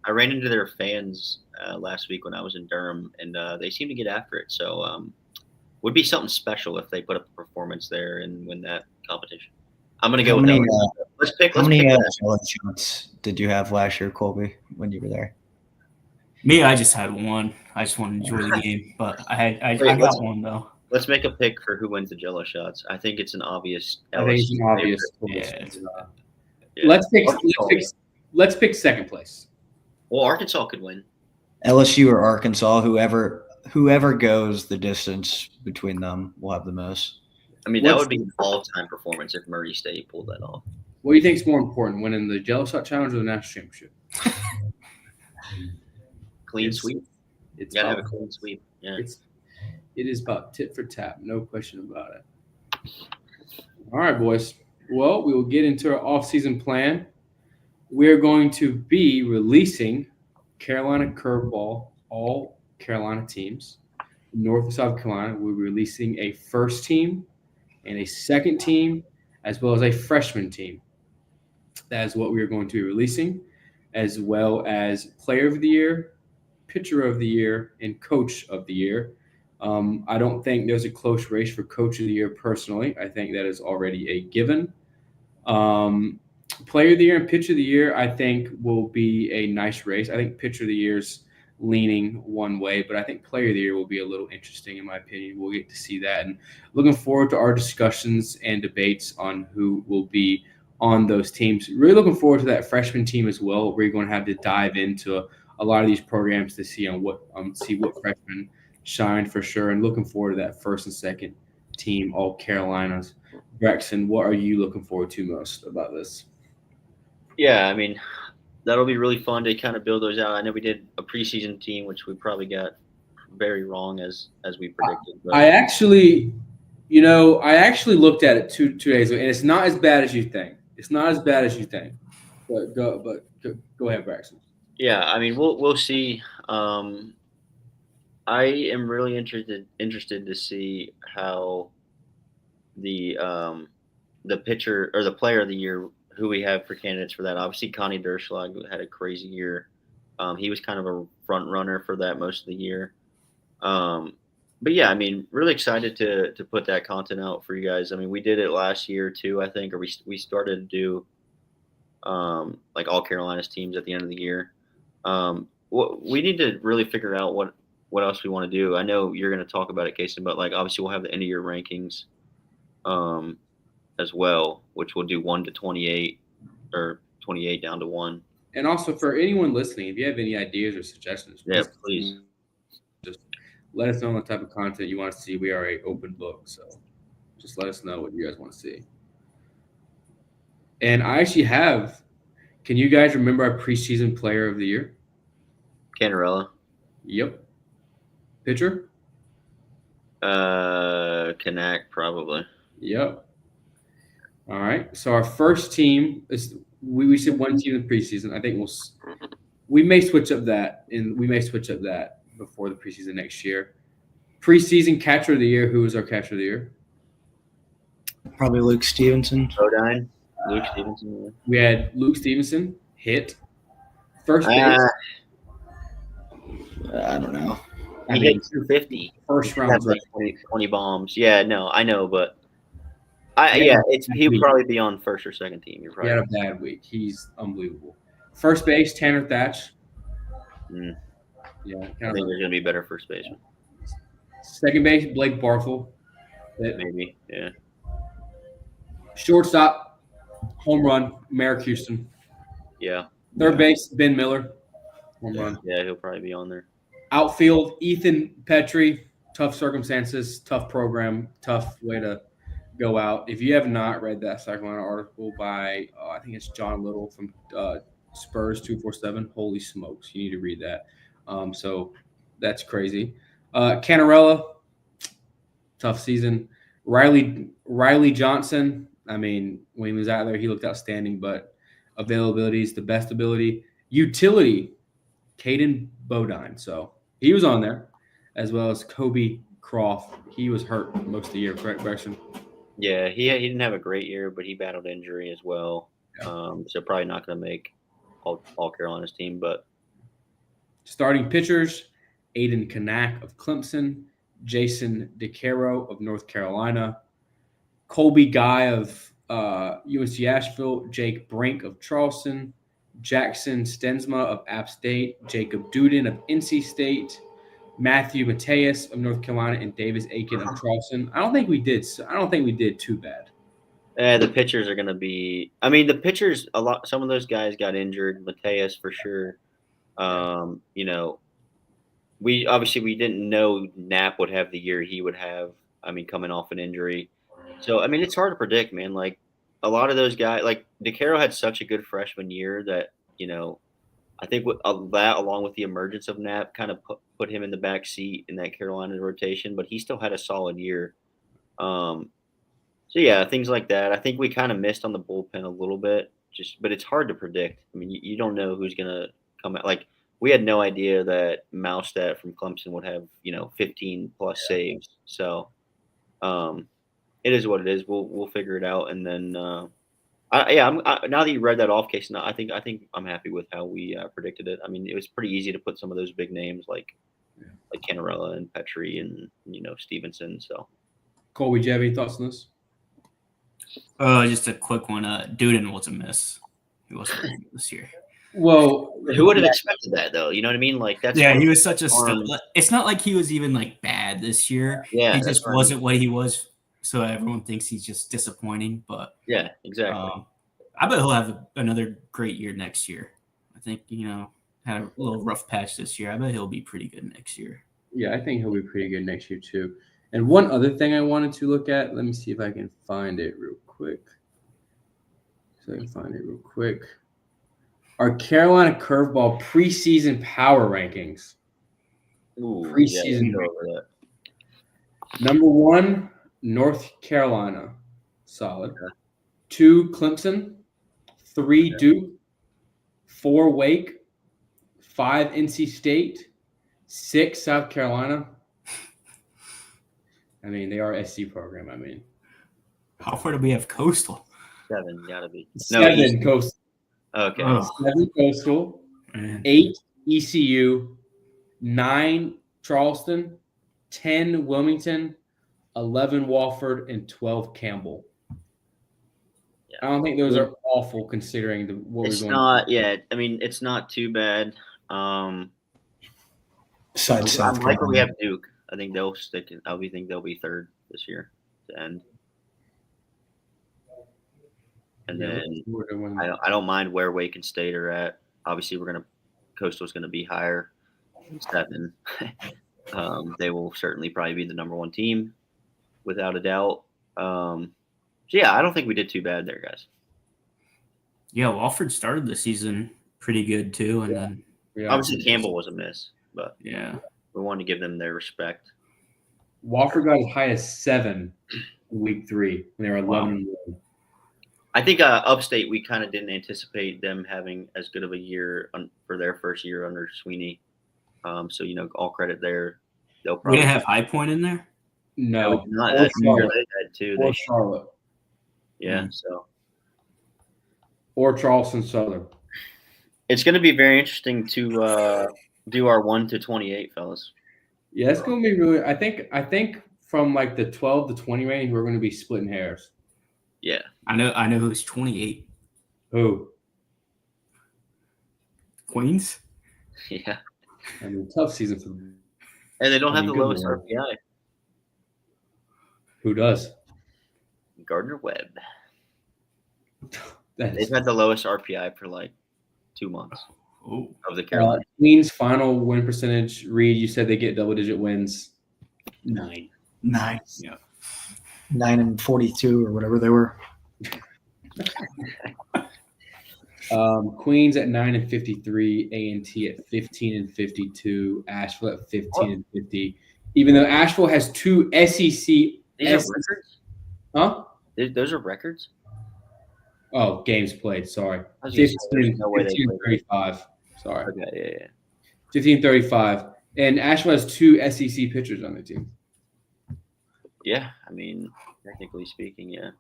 ran into their fans last week when I was in Durham, and they seem to get after it. So would be something special if they put up a performance there and win that competition. I'm gonna go How with many LSU. Let's pick. how Let's many pick. jello shots did you have last year, Colby, when you were there? Me, I just had one. I just want to enjoy the game, but I Wait, got one though. Let's make a pick for who wins the Jello shots. I think it's an obvious I think it's LSU an obvious favorite. choice. Yeah, it's- Yeah. Let's pick second place. Well, Arkansas could win. LSU or Arkansas, whoever goes the distance between them will have the most. I mean, that What's- would be an all-time performance if Murray State pulled that off. What do you think is more important, winning the Jello Shot Challenge or the national championship? Clean It's- sweep. It's You gotta have a about, clean sweep. Yeah. it is about tit for tat, no question about it. All right, boys. Well, we will get into our off-season plan. We're going to be releasing Carolina Curveball, all Carolina teams. North and South Carolina, we'll be releasing a first team and a second team, as well as a freshman team. That is what we are going to be releasing, as well as Player of the Year, Pitcher of the Year, and Coach of the Year. I don't think there's a close race for Coach of the Year personally. I think that is already a given. Player of the Year and Pitcher of the Year, I think, will be a nice race. I think Pitcher of the Year's leaning one way, but I think Player of the Year will be a little interesting, in my opinion. We'll get to see that. And looking forward to our discussions and debates on who will be on those teams. Really looking forward to that freshman team as well. We're going to have to dive into a lot of these programs to see what freshmen shine for sure. And looking forward to that first and second team, all Carolinas. Braxton, what are you looking forward to most about this? Yeah, I mean, that'll be really fun to kind of build those out. I know we did a preseason team, which we probably got very wrong as we predicted. But I actually looked at it two days ago, and it's not as bad as you think. It's not as bad as you think. But go ahead, Braxton. yeah, I mean, we'll see. I am really interested to see how the pitcher or the player of the year, who we have for candidates for that. Obviously, Connie Derschlag had a crazy year. He was kind of a front runner for that most of the year. But yeah, I mean, really excited to put that content out for you guys. I mean, we did it last year too, I think, or we started to do like all Carolina's teams at the end of the year. We need to really figure out what else we want to do. I know you're going to talk about it, Casey, but like obviously we'll have the end of year rankings as well, which we'll do 1 to 28 or 28 down to 1. And also for anyone listening, if you have any ideas or suggestions, Yeah, please. just let us know the type of content you want to see. We are an open book, so just let us know what you guys want to see. And I actually have. Can you guys remember our preseason player of the year? Canarella. Yep. Pitcher? Kanak probably. Yep. All right. So our first team is we said one team in the preseason. I think we may switch up that before the preseason next year. Preseason catcher of the year. Who is our catcher of the year? Probably Luke Stevenson. Bodine. Luke Stevenson. We had Luke Stevenson hit first base. I don't know. He hit 250. First round. That's like 20 bombs. Yeah, no, I know, but he'll probably be on first or second team. You're He probably had a bad week. He's unbelievable. First base, Tanner Thatch. Mm. Yeah. I think there's gonna be better first baseman. Second base, Blake Barthel. Maybe, yeah. Shortstop, home run, Merrick Houston. Yeah. Third base, Ben Miller, home run. Yeah, he'll probably be on there. Outfield, Ethan Petrie. Tough circumstances, tough program, tough way to go out. If you have not read that South Carolina article by, I think it's John Little from Spurs 247, holy smokes, you need to read that. So that's crazy. Canarella, tough season. Riley Johnson, I mean, when he was out there, he looked outstanding, but availability is the best ability. Utility, Caden Bodine. So he was on there, as well as Kobe Croft. He was hurt most of the year, correct, Braxton? Yeah, he didn't have a great year, but he battled injury as well. So probably not going to make all Carolina's team. But starting pitchers, Aiden Kanak of Clemson, Jason DeCaro of North Carolina, Colby Guy of UNC Asheville, Jake Brink of Charleston, Jackson Stensma of App State, Jacob Duden of NC State, Matthew Mateus of North Carolina, and Davis Aiken of Charleston. I don't think we did too bad. the pitchers are going to be. I mean, the pitchers a lot. Some of those guys got injured. Mateus for sure. We didn't know Knapp would have the year he would have. I mean, coming off an injury. So I mean, it's hard to predict, man. Like a lot of those guys, like DeCaro had such a good freshman year that I think with that, along with the emergence of Knapp, kind of put him in the back seat in that Carolina rotation. But he still had a solid year. So yeah, things like that. I think we kind of missed on the bullpen a little bit. But it's hard to predict. I mean, you don't know who's gonna come out. Like we had no idea that Maustat from Clemson would have 15 plus saves. So it is what it is. We'll figure it out, and then now that you read that off, Case, I think I'm happy with how we predicted it. I mean, it was pretty easy to put some of those big names like Canarella and Petrie and Stevenson. So, Colby, do you have any thoughts on this? Just a quick one. Duden was a miss. He wasn't this year. Well, who would have expected that though? You know what I mean? Like that's he was such a stud. It's not like he was even like bad this year. Yeah, he just wasn't what he was. So everyone thinks he's just disappointing. But yeah, exactly. I bet he'll have another great year next year. I think had a little rough patch this year. I bet he'll be pretty good next year. Yeah, I think he'll be pretty good next year too. And one other thing I wanted to look at, let me see if I can find it real quick. Our Carolina Curveball preseason power rankings. Preseason rankings. Number 1, North Carolina. Solid. 2, Clemson. 3, Duke. 4, Wake. 5, NC State. 6, South Carolina. I mean, they are a SC program. I mean, how far do we have Coastal? 7, gotta be. 7 Coastal. Okay. 7 Coastal. 8 ECU. 9 Charleston. 10 Wilmington. 11 Wofford, and 12 Campbell. Yeah. I don't think those are awful considering what it's we're going. Not. Yeah. I mean, it's not too bad. Besides South Carolina, like we have Duke. I think they'll stick. I think they'll be 3rd this year to end. And then I don't mind where Wake and State are at. Obviously, Coastal's gonna be higher, 7. They will certainly probably be the number 1 team, without a doubt. So yeah, I don't think we did too bad there, guys. Yeah, Wofford started the season pretty good too, and then obviously Campbell was a miss, but yeah. We wanted to give them their respect. Wofford got as high as 7 in week 3 when they were 11. Wow. I think Upstate, we kind of didn't anticipate them having as good of a year for their first year under Sweeney. So all credit there. We didn't have High Point in there. No, not. That's Charlotte. They had too. Or Charlotte. Yeah. So. Or Charleston Southern. It's going to be very interesting to do our 1 to 28, fellas. Yeah, it's going to be really. I think from like the 12 to 20 range, we're going to be splitting hairs. Yeah, I know who's 28. Who? Queens. Yeah, I mean, tough season for them. And they don't have the lowest RPI. Who does? Gardner Webb. They've had the lowest RPI for like 2 months. Ooh. Of the Carolina. Queens' final win percentage. Reed, you said they get double-digit wins. 9. Yeah. 9 and 42 or whatever they were. Queens at 9 and 53, A&T at 15 and 52, Asheville at 15 and 50. Even though Asheville has 2 SEC. These are records? Huh? Those are records? Oh, games played. Sorry. 15 and 35. Sorry. Okay, yeah. 1535. And Asheville has 2 SEC pitchers on their team. Yeah, I mean, technically speaking, yeah.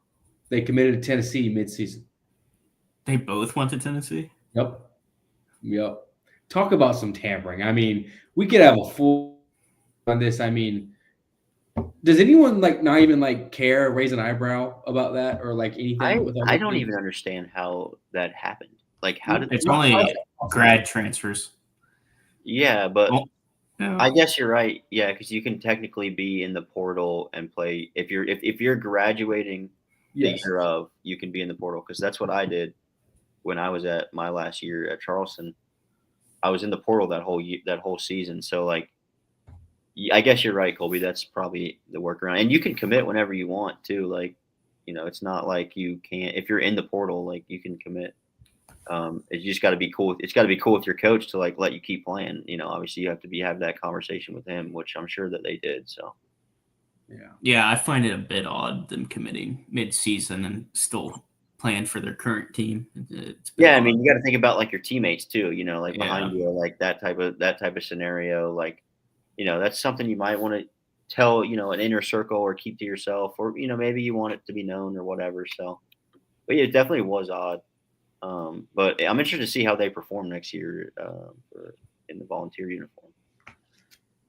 They committed to Tennessee midseason. They both went to Tennessee. Yep. Talk about some tampering. I mean, we could have a full on this. I mean, does anyone not even care, raise an eyebrow about that or anything with I don't even understand how that happened. Like, how did It's only grad transfers. Yeah, but Well, yeah. I guess you're right. Yeah, because you can technically be in the portal and play if you're graduating the Yes. year of, you can be in the portal because that's what I did when I was at my last year at Charleston. I was in the portal that whole season. So I guess you're right, Colby. That's probably the workaround, and you can commit whenever you want too. It's not like you can't if you're in the portal, you can commit. It's just got to be cool. It's got to be cool with your coach to let you keep playing. Obviously you have to have that conversation with him, which I'm sure that they did. So yeah, I find it a bit odd them committing mid-season and still playing for their current team. Yeah, I mean, you got to think about your teammates too. Behind Yeah. you, that type of scenario. That's something you might want to tell an inner circle or keep to yourself, or maybe you want it to be known or whatever. So, but yeah, it definitely was odd. But I'm interested to see how they perform next year in the volunteer uniform.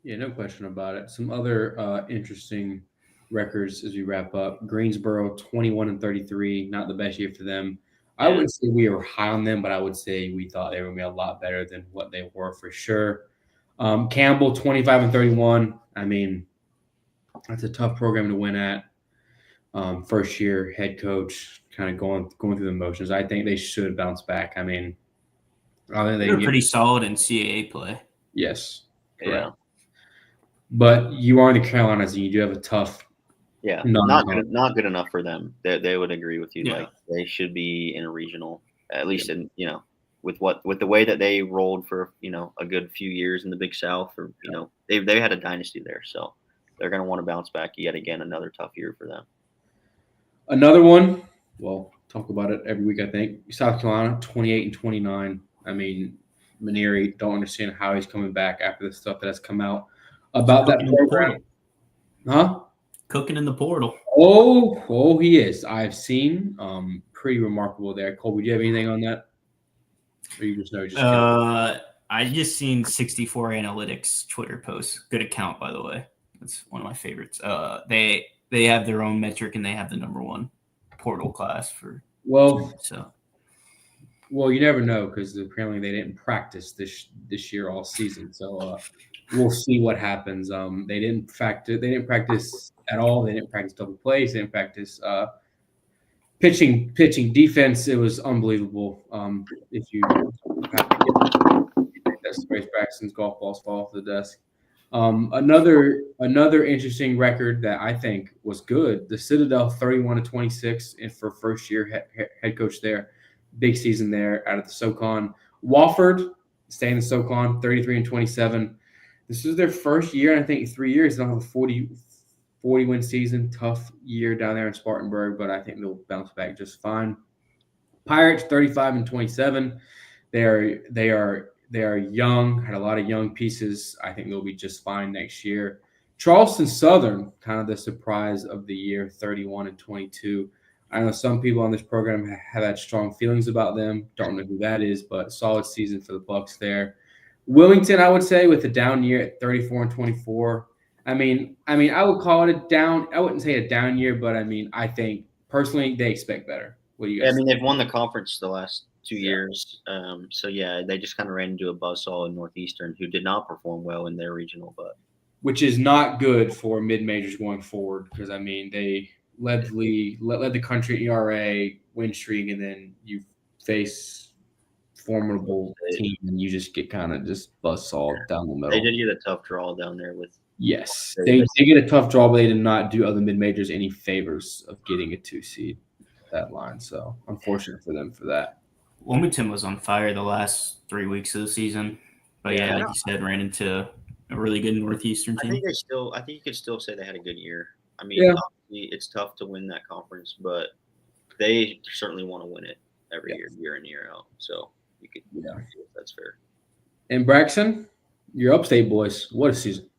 Yeah, no question about it. Some other interesting records as we wrap up. Greensboro 21-33, not the best year for them. I Yeah. wouldn't say we were high on them, but I would say we thought they were going to be a lot better than what they were for sure. Campbell 25-31. I mean, that's a tough program to win at. First year head coach, kind of going through the motions. I think they should bounce back. I mean, I think They're pretty solid in CAA play. Yes, correct. Yeah. But you are in the Carolinas, and you do have a tough. Yeah, not good enough for them. They would agree with you. Yeah. They should be in a regional, at least with the way that they rolled for a good few years in the Big South, or they had a dynasty there, so they're going to want to bounce back yet again. Another tough year for them. Another one. Well, talk about it every week. I think South Carolina 28-29. I mean, Maneri, don't understand how he's coming back after the stuff that has come out about that program. Huh? Cooking in the portal. Oh, he is. I've seen pretty remarkable there. Colby, do you have anything on that? Or you just know? I just seen 64 Analytics Twitter post. Good account, by the way. That's one of my favorites. They have their own metric, and they have the number one portal class for. Well, you never know because apparently they didn't practice this year all season. So we'll see what happens. They didn't practice at all. They didn't practice double plays. They didn't practice pitching, defense. It was unbelievable. If you that's race Braxton's golf balls fall off the desk. Another interesting record that I think was good. The Citadel 31-26 and for first year head coach there. Big season there out of the SoCon. Wofford staying in the SoCon 33-27. This is their first year in I think 3 years. They'll have a 40 win season. Tough year down there in Spartanburg, but I think they'll bounce back just fine. Pirates 35-27. They are young, had a lot of young pieces. I think they'll be just fine next year. Charleston Southern, kind of the surprise of the year, 31-22. I know some people on this program have had strong feelings about them. Don't know who that is, but solid season for the Bucks there. Wilmington, I would say, with a down year at 34-24. I mean, I would call it a down. I wouldn't say a down year, but I think personally they expect better. What do you guys? Yeah, I mean, they've won the conference the last 2 years. So yeah, they just kind of ran into a buzzsaw in Northeastern, who did not perform well in their regional, but which is not good for mid majors going forward because they led the league, led the country ERA win streak, and then you face formidable team and you just get kind of just buzzsawed down the middle. They did get a tough draw down there with. Yes, they get a tough draw, but they did not do other mid majors any favors of getting a 2 seed that line. So unfortunate for them for that. Wilmington was on fire the last 3 weeks of the season, but yeah, like you said, ran into a really good Northeastern team. I think you could still say they had a good year. I mean, obviously it's tough to win that conference, but they certainly want to win it every year in, year out. So you could, that's fair. And Braxton, your upstate boys. What a season!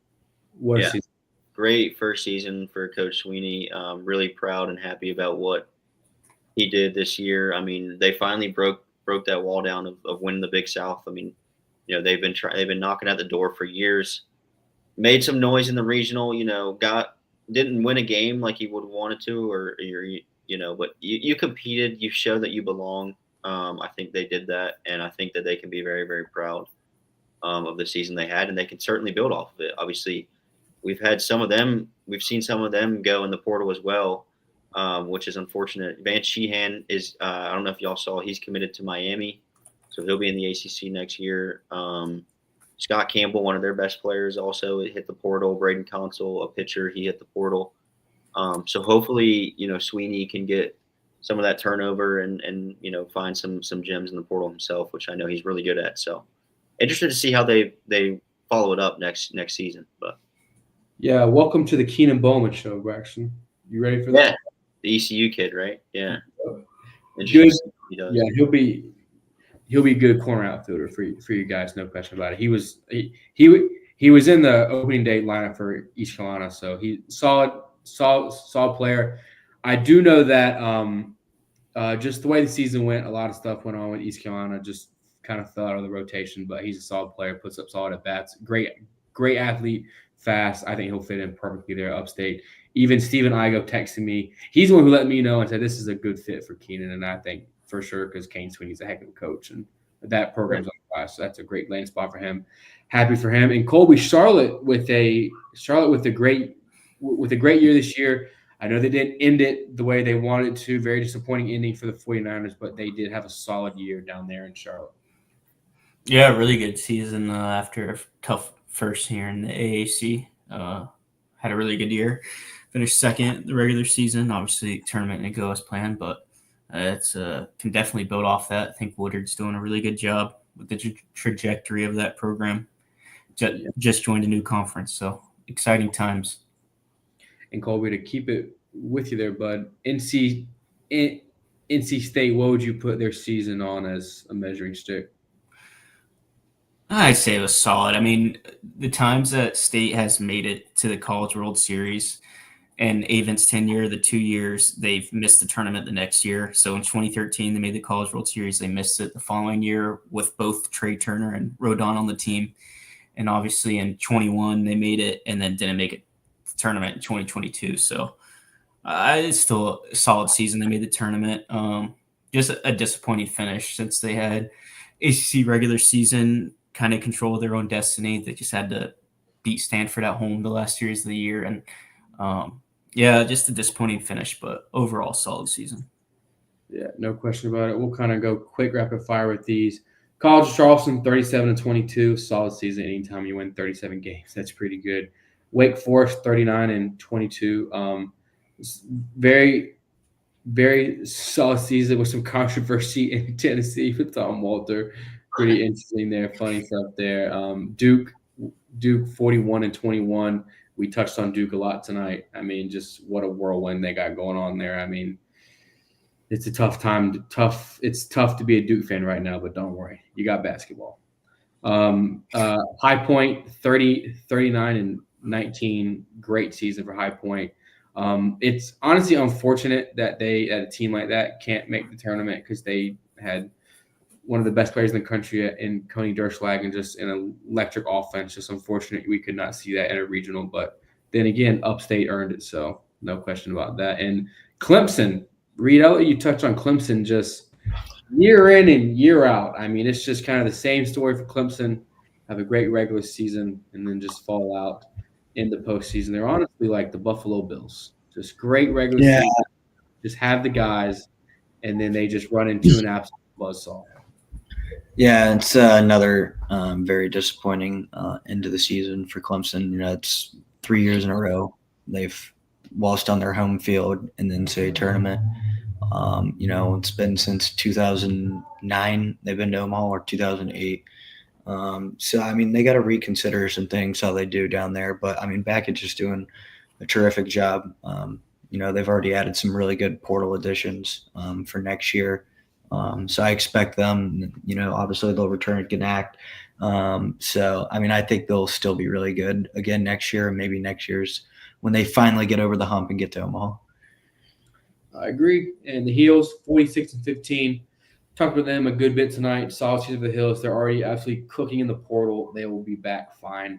What a Yeah. season! Great first season for Coach Sweeney. Really proud and happy about what he did this year. I mean, they finally broke that wall down of winning the Big South. I mean, they've been knocking at the door for years. Made some noise in the regional. Didn't win a game like he would have wanted to, but you competed. You showed that you belong. I think they did that, and I think that they can be very, very proud of the season they had, and they can certainly build off of it. Obviously, we've seen some of them go in the portal as well, which is unfortunate. Vance Sheehan is, I don't know if y'all saw, he's committed to Miami, so he'll be in the ACC next year. Scott Campbell, one of their best players, also hit the portal. Braden Consul, a pitcher, he hit the portal. So hopefully, Sweeney can get some of that turnover and find some gems in the portal himself, which I know he's really good at. So interested to see how they follow it up next season. But Yeah, welcome to the Keenan Bowman show, Braxton. You ready for that? yeah, the ECU kid, right? Yeah, Good. He does. Yeah, he'll be a good corner outfielder for you guys, no question about it. He was in the opening day lineup for East Carolina, so he solid player. I do know that just the way the season went, a lot of stuff went on with East Carolina, just kind of fell out of the rotation. But he's a solid player, puts up solid at bats, great athlete, fast. I think he'll fit in perfectly there upstate. Even Steven Igo texted me. He's the one who let me know and said this is a good fit for Keenan, and I think for sure because Kane Sweeney's a heck of a coach, and that program's on fire. So that's a great landing spot for him. Happy for him. And Colby, Charlotte with a great year this year. I know they didn't end it the way they wanted to. Very disappointing ending for the 49ers, but they did have a solid year down there in Charlotte. Yeah, really good season after a tough first year in the AAC. Had a really good year. Finished second the regular season. Obviously, tournament didn't go as planned, but it's can definitely build off that. I think Woodard's doing a really good job with the trajectory of that program. Just joined a new conference, so exciting times. And Colby, to keep it with you there, bud, NC State, what would you put their season on as a measuring stick? I'd say it was solid. I mean, the times that State has made it to the College World Series and Avent's tenure, the 2 years, they've missed the tournament the next year. So in 2013, they made the College World Series. They missed it the following year with both Trey Turner and Rodon on the team. And obviously in 21, they made it and then didn't make it to the tournament in 2022. So it's still a solid season. They made the tournament. Just a disappointing finish since they had ACC regular season kind of control their own destiny. They just had to beat Stanford at home the last series of the year. And just a disappointing finish, but overall solid season. Yeah, no question about it. We'll kind of go quick rapid fire with these. College of Charleston, 37-22, solid season. Anytime you win 37 games, that's pretty good. Wake Forest, 39-22. Very, very solid season with some controversy in Tennessee with Tom Walter. Pretty interesting there, funny stuff there. Duke 41-21. We touched on Duke a lot tonight. I mean, just what a whirlwind they got going on there. I mean, it's a tough time. It's tough to be a Duke fan right now, but don't worry, you got basketball. High Point 39-19. Great season for High Point. It's honestly unfortunate that a team like that can't make the tournament because they had one of the best players in the country in Coney Durschlag and just an electric offense. Just unfortunate we could not see that in a regional, but then again, Upstate earned it, so no question about that. And Clemson, Reed, I'll let you touch on Clemson just year in and year out. I mean, it's just kind of the same story for Clemson. Have a great regular season and then just fall out in the postseason. They're honestly like the Buffalo Bills. Just great regular season. Just have the guys, and then they just run into an absolute buzzsaw. Yeah, it's another very disappointing end of the season for Clemson. It's 3 years in a row they've lost on their home field in the NCAA tournament. It's been since 2009 they've been to Omaha, or 2008. So, I mean, they got to reconsider some things how they do down there. But, I mean, Backett is doing a terrific job. They've already added some really good portal additions for next year. So I expect them, obviously they'll return Ganact. So, I mean, I think they'll still be really good again next year, and maybe next year's when they finally get over the hump and get to Omaha. I agree. And the Heels, 46-15. Talked with them a good bit tonight. Solid season for the Heels. They're already absolutely cooking in the portal. They will be back fine,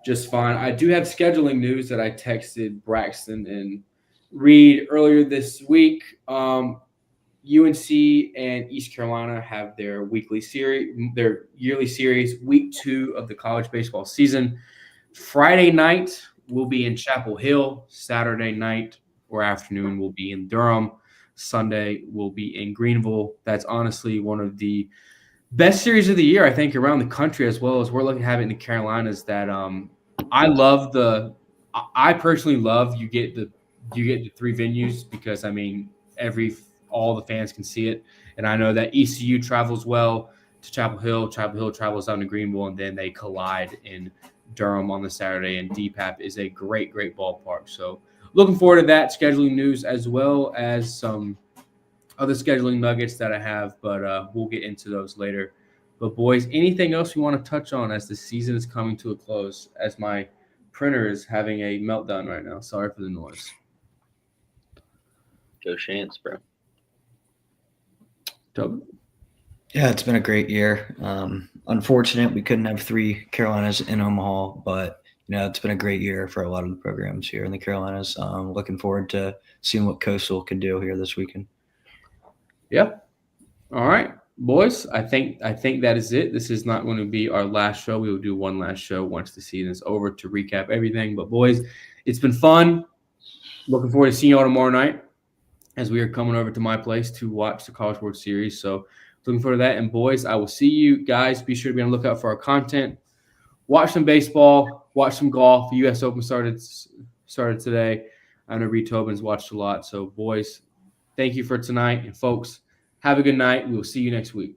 just fine. I do have scheduling news that I texted Braxton and Reed earlier this week. UNC and East Carolina have their their yearly series, week 2 of the college baseball season. Friday night will be in Chapel Hill. Saturday night or afternoon will be in Durham. Sunday will be in Greenville. That's honestly one of the best series of the year, I think, around the country, as well as we're looking to have it in the Carolinas. That I personally love you get the 3 venues because I mean all the fans can see it, and I know that ECU travels well to Chapel Hill. Chapel Hill travels down to Greenville, and then they collide in Durham on the Saturday. And DPAP is a great ballpark. So looking forward to that scheduling news as well as some other scheduling nuggets that I have, but we'll get into those later. But boys, anything else you want to touch on as the season is coming to a close? As my printer is having a meltdown right now. Sorry for the noise. Go Chance, bro. Toby? Yeah, it's been a great year. Unfortunate we couldn't have 3 Carolinas in Omaha, but it's been a great year for a lot of the programs here in the Carolinas. Looking forward to seeing what Coastal can do here this weekend. Yeah. All right, boys. I think that is it. This is not going to be our last show. We will do one last show once the season is over to recap everything. But boys, it's been fun. Looking forward to seeing you all tomorrow night as we are coming over to my place to watch the College World Series. So looking forward to that. And boys, I will see you guys. Be sure to be on the lookout for our content. Watch some baseball. Watch some golf. The U.S. Open started today. I know Reed Tobin's watched a lot. So boys, thank you for tonight. And folks, have a good night. We will see you next week.